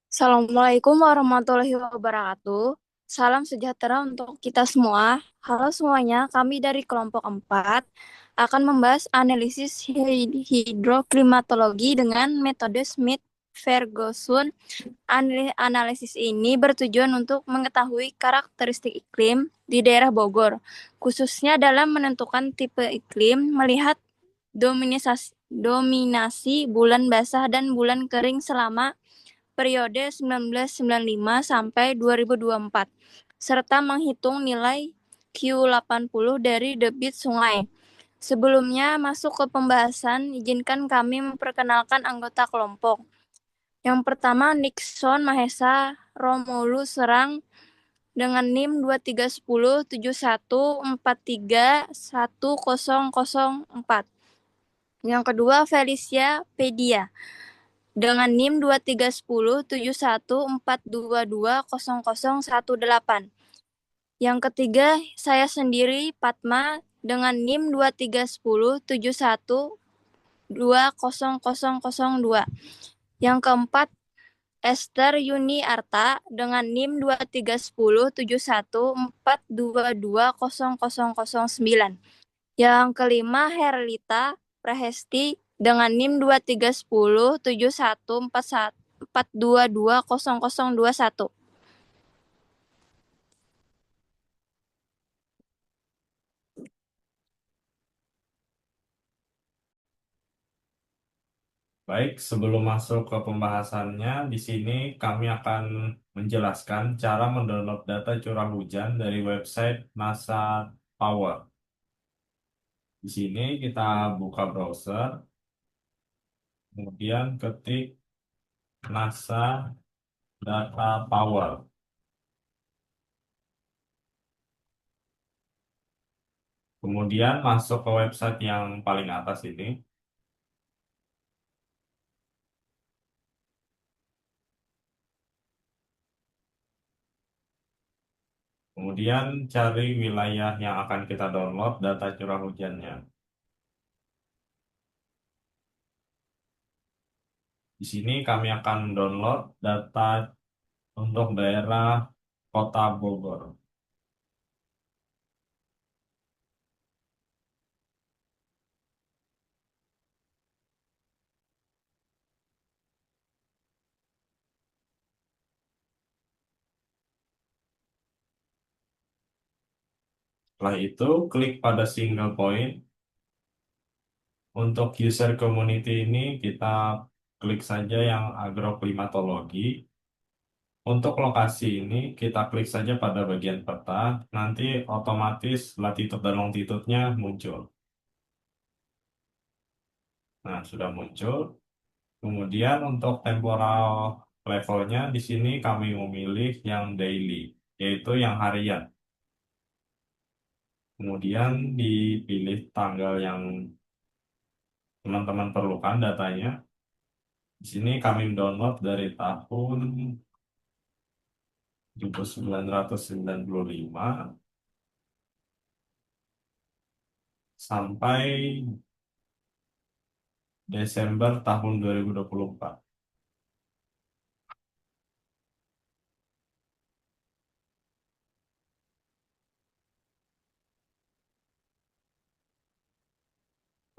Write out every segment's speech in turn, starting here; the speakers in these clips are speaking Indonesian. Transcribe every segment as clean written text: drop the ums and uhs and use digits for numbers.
Assalamualaikum warahmatullahi wabarakatuh. Salam sejahtera untuk kita semua. Halo semuanya, kami dari kelompok 4 akan membahas analisis hidroklimatologi dengan metode Smith-Ferguson. Analisis ini bertujuan untuk mengetahui karakteristik iklim di daerah Bogor, khususnya dalam menentukan tipe iklim, melihat dominasi bulan basah dan bulan kering selama periode 1995 sampai 2024, serta menghitung nilai Q80 dari debit sungai. Sebelumnya masuk ke pembahasan, izinkan kami memperkenalkan anggota kelompok. Yang pertama, Nixon Mahesa Romulus Serang dengan NIM 231071431004. Yang kedua, Felicia Pedia dengan NIM 23107142200018. Yang ketiga, saya sendiri Fatma dengan NIM 231071200002. Yang keempat, Esther Yuni Arta dengan NIM 23107142200009. Yang kelima, Herlita Prahesti dengan NIM 2310714142200021. Baik, sebelum masuk ke pembahasannya, di sini kami akan menjelaskan cara mendownload data curah hujan dari website NASA Power. Di sini kita buka browser, kemudian ketik NASA Data Power. Kemudian masuk ke website yang paling atas ini. Kemudian cari wilayah yang akan kita download data curah hujannya. Di sini kami akan download data untuk daerah Kota Bogor. Setelah itu, klik pada single point. Untuk user community ini, kita klik saja yang agroklimatologi. Untuk lokasi ini, kita klik saja pada bagian peta. Nanti otomatis latitude dan longitude-nya muncul. Nah, sudah muncul. Kemudian untuk temporal levelnya, di sini kami memilih yang daily, yaitu yang harian. Kemudian dipilih tanggal yang teman-teman perlukan datanya. Di sini kami download dari tahun 1995 sampai Desember tahun 2024.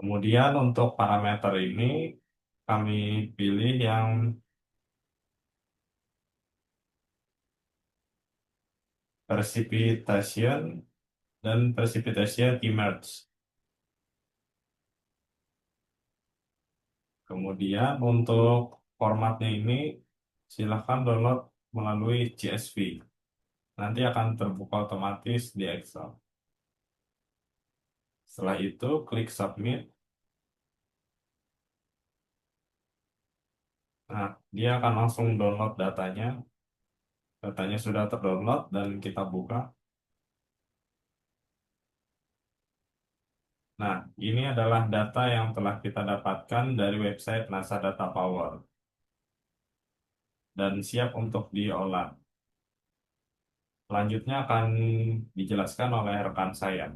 Kemudian untuk parameter ini kami pilih yang precipitation dan precipitation emerge. Kemudian untuk formatnya ini silahkan download melalui CSV. Nanti akan terbuka otomatis di Excel. Setelah itu klik submit. Nah, dia akan langsung download datanya. Datanya sudah terdownload dan kita buka. Nah, ini adalah data yang telah kita dapatkan dari website NASA Data Power dan siap untuk diolah. Selanjutnya akan dijelaskan oleh rekan saya.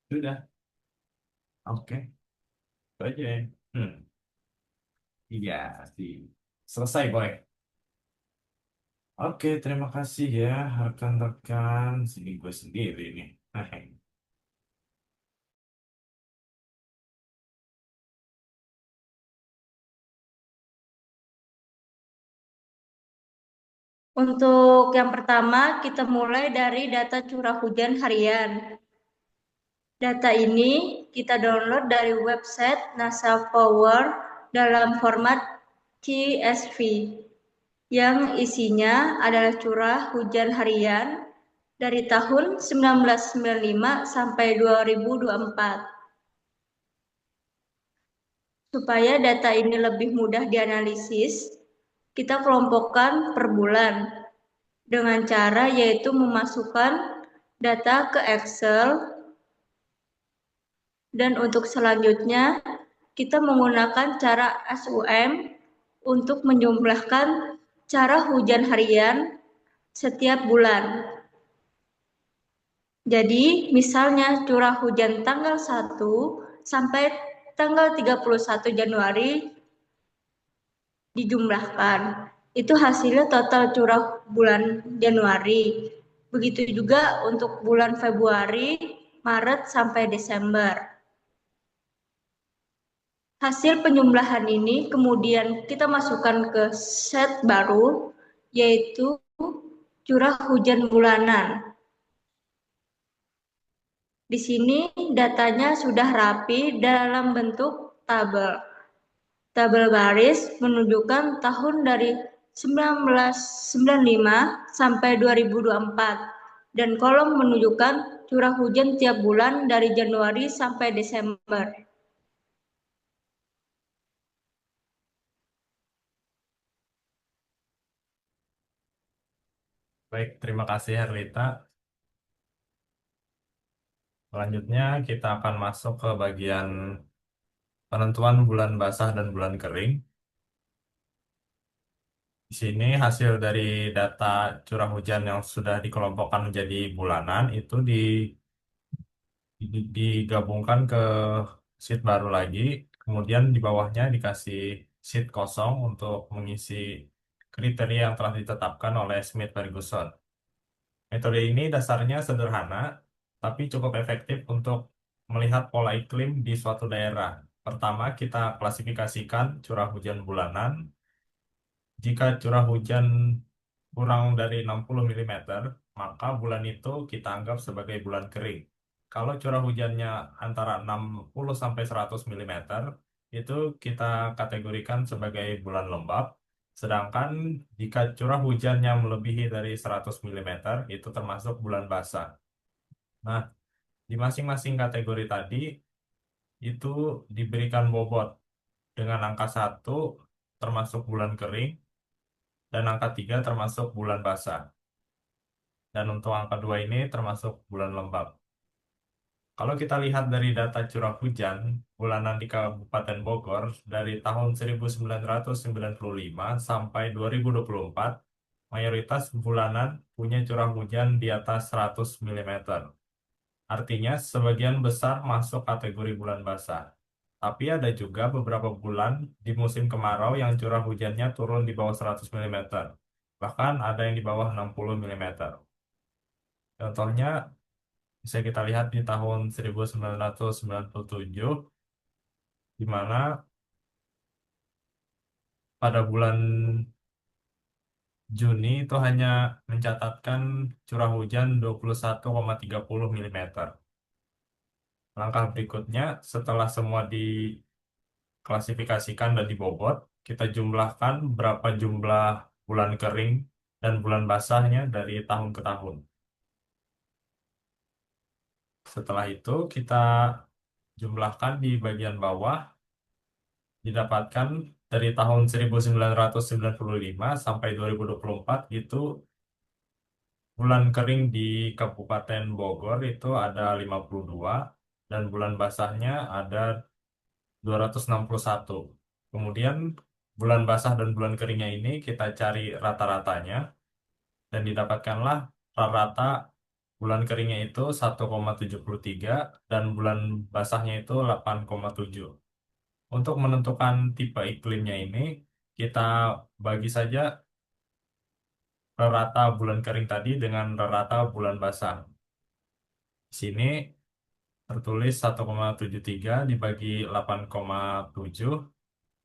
Sudah, oke, itu aja ya. Hmm, iya sih. Selesai, Boy. Oke, terima kasih ya rekan-rekan. Sini gue sendiri nih. Untuk yang pertama, kita mulai dari data curah hujan harian. Data ini kita download dari website NASA Power dalam format CSV yang isinya adalah curah hujan harian dari tahun 1995 sampai 2024. Supaya data ini lebih mudah dianalisis, kita kelompokkan per bulan dengan cara yaitu memasukkan data ke Excel, dan untuk selanjutnya kita menggunakan cara SUM untuk menjumlahkan curah hujan harian setiap bulan. Jadi, misalnya curah hujan tanggal 1 sampai tanggal 31 Januari dijumlahkan. Itu hasilnya total curah bulan Januari. Begitu juga untuk bulan Februari, Maret sampai Desember. Hasil penjumlahan ini kemudian kita masukkan ke set baru, yaitu curah hujan bulanan. Di sini datanya sudah rapi dalam bentuk tabel. Tabel baris menunjukkan tahun dari 1995 sampai 2024 dan kolom menunjukkan curah hujan tiap bulan dari Januari sampai Desember. Baik, terima kasih Herlita. Selanjutnya kita akan masuk ke bagian penentuan bulan basah dan bulan kering. Di sini hasil dari data curah hujan yang sudah dikelompokkan menjadi bulanan itu digabungkan ke sheet baru lagi. Kemudian di bawahnya dikasih sheet kosong untuk mengisi kriteria yang telah ditetapkan oleh Smith Ferguson. Metode ini dasarnya sederhana, tapi cukup efektif untuk melihat pola iklim di suatu daerah. Pertama, kita klasifikasikan curah hujan bulanan. Jika curah hujan kurang dari 60 mm, maka bulan itu kita anggap sebagai bulan kering. Kalau curah hujannya antara 60 sampai 100 mm, itu kita kategorikan sebagai bulan lembab. Sedangkan jika curah hujannya melebihi dari 100 mm, itu termasuk bulan basah. Nah, di masing-masing kategori tadi itu diberikan bobot dengan angka 1 termasuk bulan kering dan angka 3 termasuk bulan basah. Dan untuk angka 2 ini termasuk bulan lembab. Kalau kita lihat dari data curah hujan bulanan di Kabupaten Bogor dari tahun 1995 sampai 2024, mayoritas bulanan punya curah hujan di atas 100 mm. Artinya sebagian besar masuk kategori bulan basah. Tapi ada juga beberapa bulan di musim kemarau yang curah hujannya turun di bawah 100 mm. Bahkan ada yang di bawah 60 mm. Contohnya bisa kita lihat di tahun 1997, di mana pada bulan Juni itu hanya mencatatkan curah hujan 21,30 mm. Langkah berikutnya, setelah semua diklasifikasikan dan dibobot, kita jumlahkan berapa jumlah bulan kering dan bulan basahnya dari tahun ke tahun. Setelah itu, kita jumlahkan di bagian bawah, didapatkan dari tahun 1995 sampai 2024 itu bulan kering di Kabupaten Bogor itu ada 52 dan bulan basahnya ada 261. Kemudian bulan basah dan bulan keringnya ini kita cari rata-ratanya dan didapatkanlah rata-rata Bulan keringnya itu 1,73 dan bulan basahnya itu 8,7. Untuk menentukan tipe iklimnya ini, kita bagi saja rata bulan kering tadi dengan rata bulan basah. Di sini tertulis 1,73 dibagi 8,7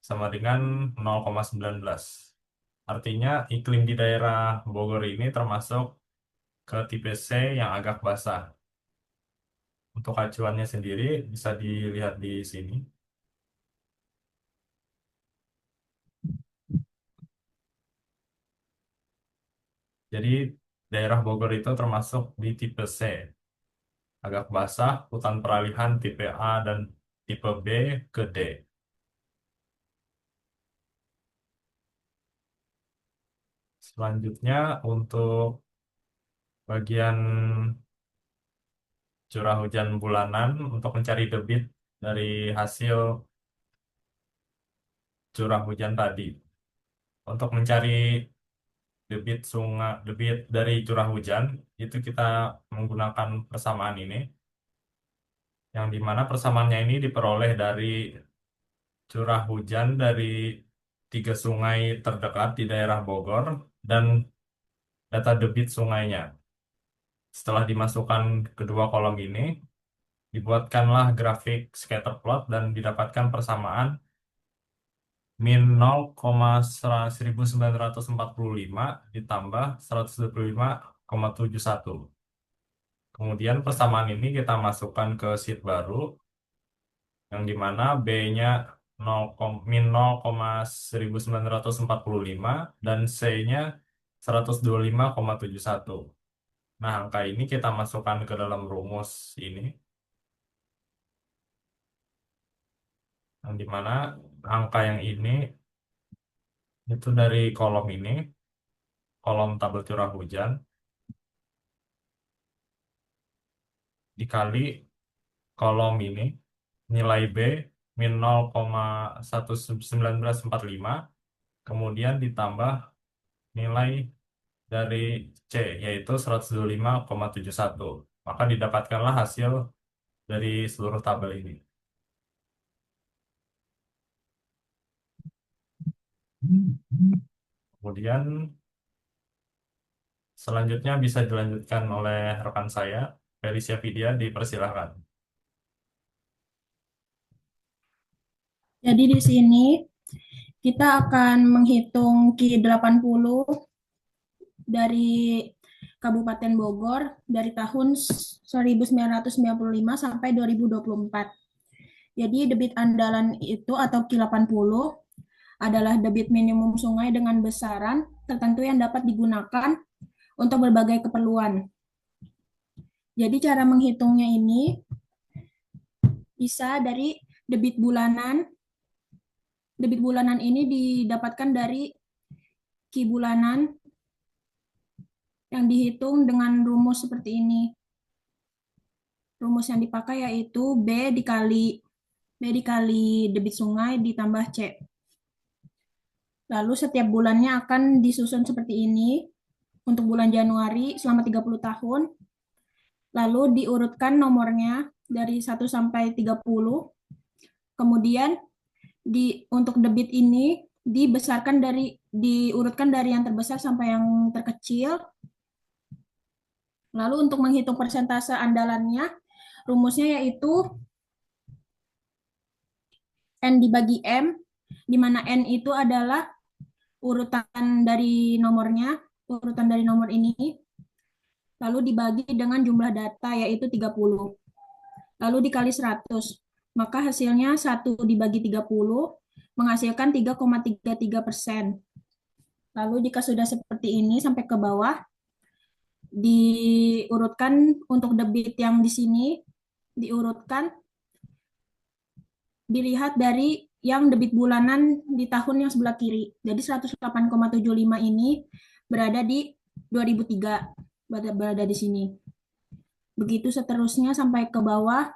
sama dengan 0,19. Artinya iklim di daerah Bogor ini termasuk ke tipe C yang agak basah. Untuk acuannya sendiri bisa dilihat di sini. Jadi daerah Bogor itu termasuk di tipe C, agak basah, hutan peralihan tipe A dan tipe B ke D. Selanjutnya untuk bagian curah hujan bulanan untuk mencari debit dari hasil curah hujan tadi. Untuk mencari debit dari curah hujan itu kita menggunakan persamaan ini, yang dimana persamaannya ini diperoleh dari curah hujan dari 3 sungai terdekat di daerah Bogor dan data debit sungainya. Setelah dimasukkan kedua kolom ini, dibuatkanlah grafik scatter plot dan didapatkan persamaan min 0,1945 ditambah 125,71. Kemudian persamaan ini kita masukkan ke sheet baru, yang dimana B-nya min 0,1945 dan C-nya 125,71. Nah, angka ini kita masukkan ke dalam rumus ini, yang dimana angka yang ini itu dari kolom ini, kolom tabel curah hujan, dikali kolom ini, nilai B min 0,1945, kemudian ditambah nilai dari C, yaitu 125,71. Maka didapatkanlah hasil dari seluruh tabel ini. Kemudian selanjutnya bisa dilanjutkan oleh rekan saya, Felicia Vidya, dipersilahkan. Jadi di sini kita akan menghitung Q80 dari Kabupaten Bogor dari tahun 1995 sampai 2024. Jadi debit andalan itu atau Q80 adalah debit minimum sungai dengan besaran tertentu yang dapat digunakan untuk berbagai keperluan. Jadi cara menghitungnya ini bisa dari debit bulanan. Debit bulanan ini didapatkan dari Q bulanan yang dihitung dengan rumus seperti ini. Rumus yang dipakai yaitu B dikali debit sungai ditambah C. Lalu setiap bulannya akan disusun seperti ini. Untuk bulan Januari selama 30 tahun. Lalu diurutkan nomornya dari 1 sampai 30. Kemudian untuk debit ini diurutkan dari yang terbesar sampai yang terkecil. Lalu untuk menghitung persentase andalannya, rumusnya yaitu N dibagi M, di mana N itu adalah urutan dari nomor ini, lalu dibagi dengan jumlah data yaitu 30, lalu dikali 100, maka hasilnya 1 dibagi 30 menghasilkan 3,33%. Lalu jika sudah seperti ini sampai ke bawah, diurutkan untuk debit yang di sini, diurutkan, dilihat dari yang debit bulanan di tahun yang sebelah kiri. Jadi 108,75 ini berada di 2003, berada di sini. Begitu seterusnya sampai ke bawah.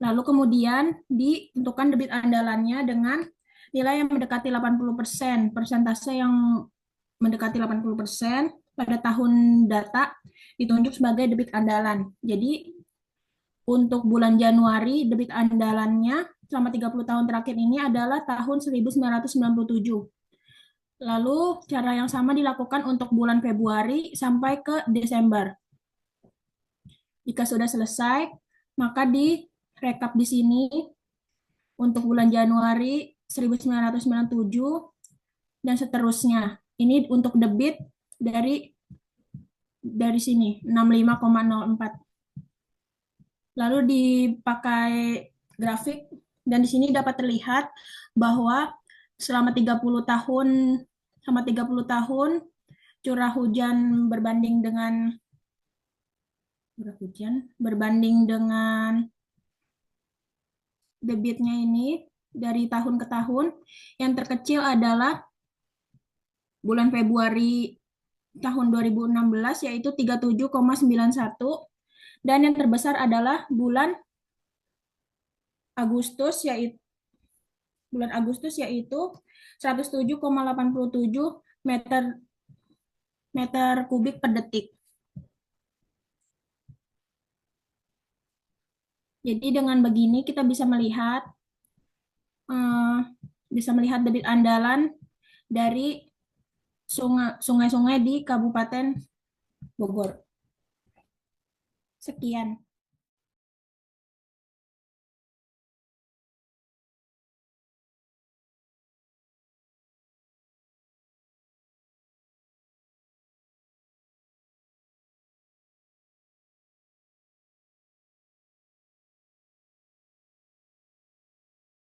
Lalu kemudian ditentukan debit andalannya dengan nilai yang mendekati 80%, persentase yang mendekati 80%, pada tahun data ditunjuk sebagai debit andalan. Jadi untuk bulan Januari, debit andalannya selama 30 tahun terakhir ini adalah tahun 1997. Lalu cara yang sama dilakukan untuk bulan Februari sampai ke Desember. Jika sudah selesai, maka direkap di sini untuk bulan Januari 1997 dan seterusnya. Ini untuk debit dari sini 65,04. Lalu dipakai grafik dan di sini dapat terlihat bahwa selama 30 tahun curah hujan berbanding dengan debitnya ini dari tahun ke tahun, yang terkecil adalah bulan Februari tahun 2016 yaitu 37,91, dan yang terbesar adalah bulan Agustus yaitu 107,87 meter kubik per detik. Jadi dengan begini kita bisa melihat debit andalan dari sungai-sungai di Kabupaten Bogor. Sekian.